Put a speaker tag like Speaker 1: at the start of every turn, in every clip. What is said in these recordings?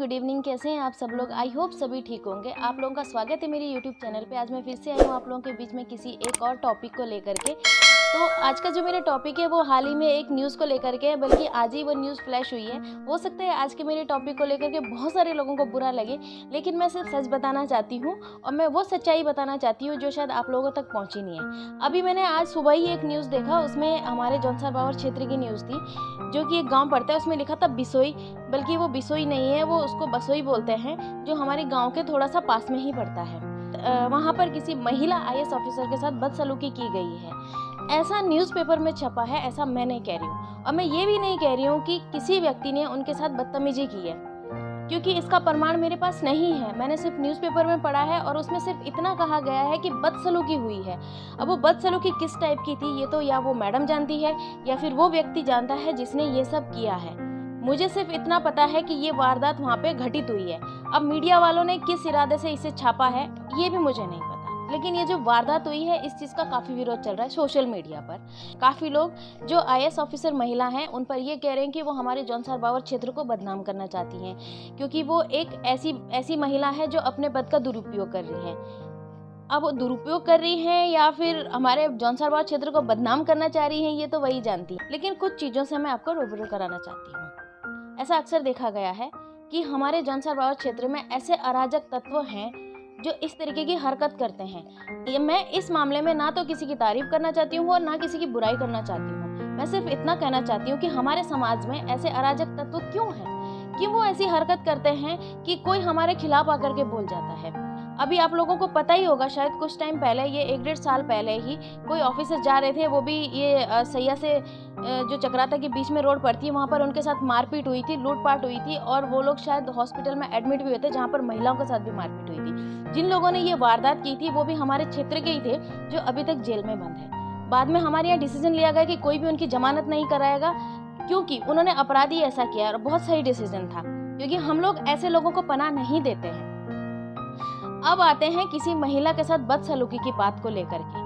Speaker 1: Good evening. कैसे हैं आप सब लोग? आई होप सभी ठीक होंगे। आप लोगों का स्वागत है मेरे यूट्यूब चैनल पे। आज मैं फिर से आई हूँ आप लोगों के बीच में किसी एक और टॉपिक को लेकर के। तो आज का जो मेरा टॉपिक है वो हाल ही में एक न्यूज़ को लेकर के है, बल्कि आज ही वो न्यूज़ फ्लैश हुई है। हो सकता है आज के मेरे टॉपिक को लेकर के बहुत सारे लोगों को बुरा लगे, लेकिन मैं सिर्फ सच बताना चाहती हूँ और मैं वो सच्चाई बताना चाहती हूँ जो शायद आप लोगों तक पहुँची नहीं है। अभी मैंने आज सुबह ही एक न्यूज़ देखा, उसमें हमारे जौनसार बावर क्षेत्र की न्यूज़ थी, जो कि एक गाँव पड़ता है। उसमें लिखा था बिसोई, बल्कि वो बिसोई नहीं है, वो उसको बसोई बोलते हैं, जो हमारे गांव के थोड़ा सा पास में ही पड़ता है। वहां पर किसी महिला आईएएस ऑफिसर के साथ बदसलूकी की गई है। ऐसा न्यूज़पेपर में छपा है, ऐसा मैं नहीं कह रही हूँ। और मैं ये भी नहीं कह रही हूँ कि किसी व्यक्ति ने उनके साथ बदतमीजी की है, क्योंकि इसका प्रमाण मेरे पास नहीं है। मैंने सिर्फ न्यूज़पेपर में पढ़ा है और उसमें सिर्फ इतना कहा गया है कि बदसलूकी हुई है। अब वो बदसलूकी किस टाइप की थी, ये तो या वो मैडम जानती है या फिर वो व्यक्ति जानता है जिसने ये सब किया है। मुझे सिर्फ इतना पता है कि ये वारदात वहाँ पे घटित हुई है। अब मीडिया वालों ने किस इरादे से इसे छापा है ये भी मुझे नहीं पता, लेकिन ये जो वारदात हुई है इस चीज़ का काफ़ी विरोध चल रहा है सोशल मीडिया पर। काफ़ी लोग जो आईएएस ऑफिसर महिला हैं उन पर ये कह रहे हैं कि वो हमारे जौनसार बावर क्षेत्र को बदनाम करना चाहती हैं, क्योंकि वो एक ऐसी महिला है जो अपने पद का दुरुपयोग कर रही हैं। अब वो दुरुपयोग कर रही हैं या फिर हमारे जौनसार बावर क्षेत्र को बदनाम करना चाह रही हैं, ये तो वही जानती है। लेकिन कुछ चीज़ों से मैं आपको रूबरू कराना चाहती हूँ। ऐसा अक्सर देखा गया है कि हमारे जौनसार बावर क्षेत्र में ऐसे अराजक तत्व हैं जो इस तरीके की हरकत करते हैं। ये मैं इस मामले में ना तो किसी की तारीफ करना चाहती हूँ और ना किसी की बुराई करना चाहती हूँ। मैं सिर्फ इतना कहना चाहती हूँ कि हमारे समाज में ऐसे अराजक तत्व क्यों हैं, कि वो ऐसी हरकत करते हैं कि कोई हमारे खिलाफ आकर के बोल जाता है। अभी आप लोगों को पता ही होगा, शायद कुछ टाइम पहले, ये 1-1.5 साल पहले ही कोई ऑफिसर जा रहे थे, वो भी ये सैया से जो चक्राता के बीच में रोड पड़ती है वहाँ पर उनके साथ मारपीट हुई थी, लूटपाट हुई थी और वो लोग शायद हॉस्पिटल में एडमिट भी हुए थे, जहाँ पर महिलाओं के साथ भी मारपीट हुई थी। जिन लोगों ने ये वारदात की थी वो भी हमारे क्षेत्र के ही थे, जो अभी तक जेल में बंद है। बाद में हमारे यहाँ डिसीजन लिया गया कि कोई भी उनकी जमानत नहीं कराएगा, क्योंकि उन्होंने अपराधी ऐसा किया, और बहुत सही डिसीजन था, क्योंकि हम लोग ऐसे लोगों को पनाह नहीं देते हैं। अब आते हैं किसी महिला के साथ बदसलूकी की बात को लेकर के।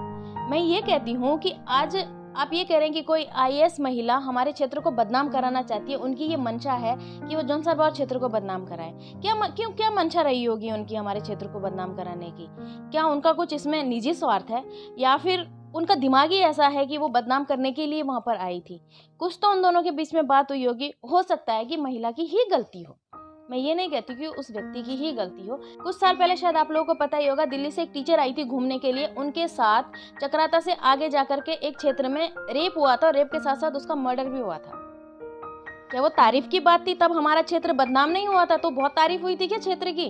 Speaker 1: मैं ये कहती हूँ कि आज आप ये कह रहे हैं कि कोई आईएएस महिला हमारे क्षेत्र को बदनाम कराना चाहती है, उनकी ये मंशा है कि वो जौनसार बावर क्षेत्र को बदनाम कराए। क्या मंशा रही होगी उनकी हमारे क्षेत्र को बदनाम कराने की? क्या उनका कुछ इसमें निजी स्वार्थ है, या फिर उनका दिमाग ही ऐसा है कि वो बदनाम करने के लिए वहां पर आई थी? कुछ तो उन दोनों के बीच में बात हुई होगी। हो सकता है कि महिला की ही गलती हो, मैं ये नहीं कहती कि उस व्यक्ति की ही गलती हो। कुछ साल पहले शायद आप लोगों को पता ही होगा, दिल्ली से एक टीचर आई थी घूमने के लिए, उनके साथ चक्राता से आगे जाकर के एक क्षेत्र में रेप हुआ था, और रेप के साथ साथ उसका मर्डर भी हुआ था। क्या वो तारीफ की बात थी? तब हमारा क्षेत्र बदनाम नहीं हुआ था? तो बहुत तारीफ हुई थी क्या क्षेत्र की?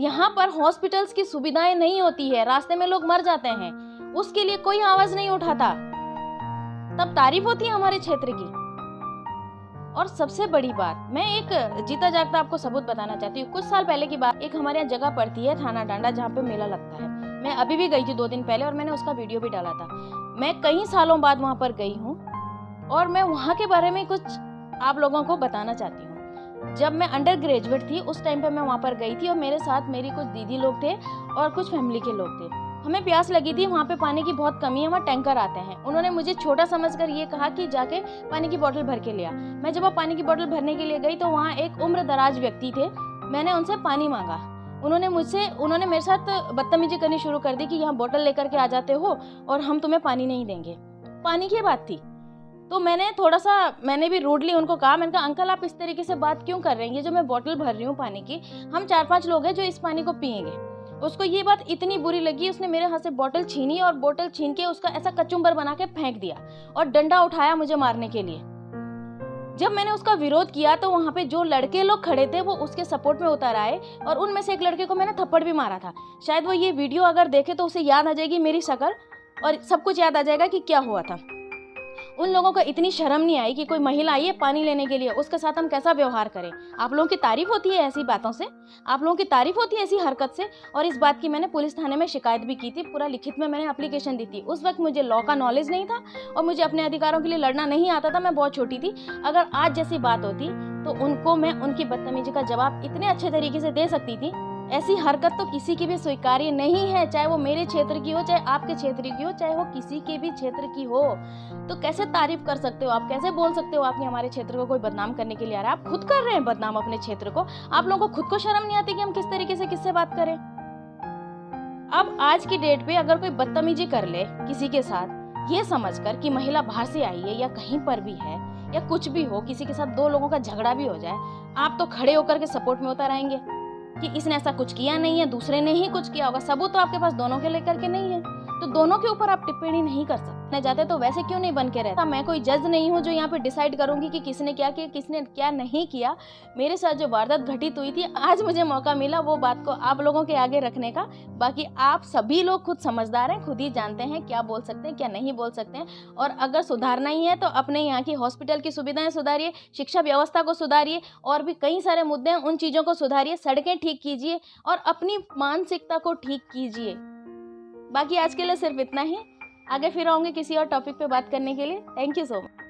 Speaker 1: यहाँ पर हॉस्पिटल्स की सुविधाएं नहीं होती है, रास्ते में लोग मर जाते हैं, उसके लिए कोई आवाज नहीं उठाता, तब तारीफ होती है हमारे क्षेत्र की। और सबसे बड़ी बात, मैं एक जीता जागता आपको सबूत बताना चाहती हूँ। कुछ साल पहले की बात, एक हमारे यहाँ जगह पड़ती है थाना डांडा, जहाँ पे मेला लगता है। मैं अभी भी गई थी 2 दिन पहले, और मैंने उसका वीडियो भी डाला था। मैं कई सालों बाद वहाँ पर गई हूँ और मैं वहाँ के बारे में कुछ आप लोगों को बताना चाहती हूँ। जब मैं अंडर ग्रेजुएट थी उस टाइम पे मैं वहाँ पर गई थी, और मेरे साथ मेरी कुछ दीदी लोग थे और कुछ फैमिली के लोग थे। हमें प्यास लगी थी, वहाँ पे पानी की बहुत कमी है, वहाँ टैंकर आते हैं। उन्होंने मुझे छोटा समझकर ये कहा कि जाके पानी की बोतल भर के ले आ। मैं जब पानी की बोतल भरने के लिए गई तो वहाँ एक उम्र दराज व्यक्ति थे। मैंने उनसे पानी मांगा, उन्होंने मेरे साथ बदतमीजी करनी शुरू कर दी कि यहाँ बोतल लेकर के आ जाते हो और हम तुम्हें पानी नहीं देंगे। पानी की बात थी तो मैंने भी रूडली उनको कहा, मैंने कहा अंकल आप इस तरीके से बात क्यों कर रहे हैं? ये जो मैं बोतल भर रही हूँ पानी की, हम 4-5 लोग हैं जो इस पानी को पियेंगे। उसको ये बात इतनी बुरी लगी, उसने मेरे हाथ से बोतल छीनी और बोतल छीन के उसका ऐसा कचुम्बर बना के फेंक दिया और डंडा उठाया मुझे मारने के लिए। जब मैंने उसका विरोध किया तो वहां पे जो लड़के लोग खड़े थे वो उसके सपोर्ट में उतर आए, और उनमें से एक लड़के को मैंने थप्पड़ भी मारा था। शायद वो ये वीडियो अगर देखे तो उसे याद आ जाएगी मेरी शक्ल, और सब कुछ याद आ जाएगा कि क्या हुआ था। उन लोगों को इतनी शर्म नहीं आई कि कोई महिला आई है पानी लेने के लिए, उसके साथ हम कैसा व्यवहार करें? आप लोगों की तारीफ होती है ऐसी बातों से, आप लोगों की तारीफ होती है ऐसी हरकत से। और इस बात की मैंने पुलिस थाने में शिकायत भी की थी, पूरा लिखित में मैंने एप्लीकेशन दी थी। उस वक्त मुझे लॉ का नॉलेज नहीं था और मुझे अपने अधिकारों के लिए लड़ना नहीं आता था, मैं बहुत छोटी थी। अगर आज जैसी बात होती तो उनको मैं उनकी बदतमीजी का जवाब इतने अच्छे तरीके से दे सकती थी ऐसी हरकत तो किसी की भी स्वीकार्य नहीं है, चाहे वो मेरे क्षेत्र की हो, चाहे आपके क्षेत्र की हो, चाहे वो किसी के भी क्षेत्र की हो। तो कैसे तारीफ कर सकते हो आप, कैसे बोल सकते हो आप कि हमारे क्षेत्र को कोई बदनाम करने के लिए आ रहा है? आप खुद कर रहे हैं बदनाम अपने क्षेत्र को। आप लोगों को खुद को शर्म नहीं आती कि हम किस तरीके से किससे बात करें? अब आज की डेट पे अगर कोई बदतमीजी कर ले किसी के साथ, ये समझकर कि महिला बाहर से आई है या कहीं पर भी है या कुछ भी हो, किसी के साथ दो लोगों का झगड़ा भी हो जाए, आप तो खड़े होकर के सपोर्ट में उतर आएंगे कि इसने ऐसा कुछ किया नहीं है, दूसरे ने ही कुछ किया होगा। सबूत तो आपके पास दोनों के लेकर के नहीं है, तो दोनों के ऊपर आप टिप्पणी नहीं कर सकते। जाते तो वैसे क्यों नहीं बन के रहता? मैं कोई जज नहीं हूँ जो यहाँ पे डिसाइड करूंगी कि किसने क्या किया, किसने क्या नहीं किया। मेरे साथ जो वारदात घटित हुई थी, आज मुझे मौका मिला वो बात को आप लोगों के आगे रखने का। बाकी आप सभी लोग खुद समझदार हैं, खुद ही जानते हैं क्या बोल सकते हैं, क्या नहीं बोल सकते हैं। और अगर सुधारना ही है तो अपने यहाँ की हॉस्पिटल की सुविधाएं सुधारिए, शिक्षा व्यवस्था को सुधारिए, और भी कई सारे मुद्दे हैं, उन चीज़ों को सुधारिए, सड़कें ठीक कीजिए और अपनी मानसिकता को ठीक कीजिए। बाकी आज के लिए सिर्फ इतना ही। आगे फिर आऊँगी किसी और टॉपिक पे बात करने के लिए। Thank you so much.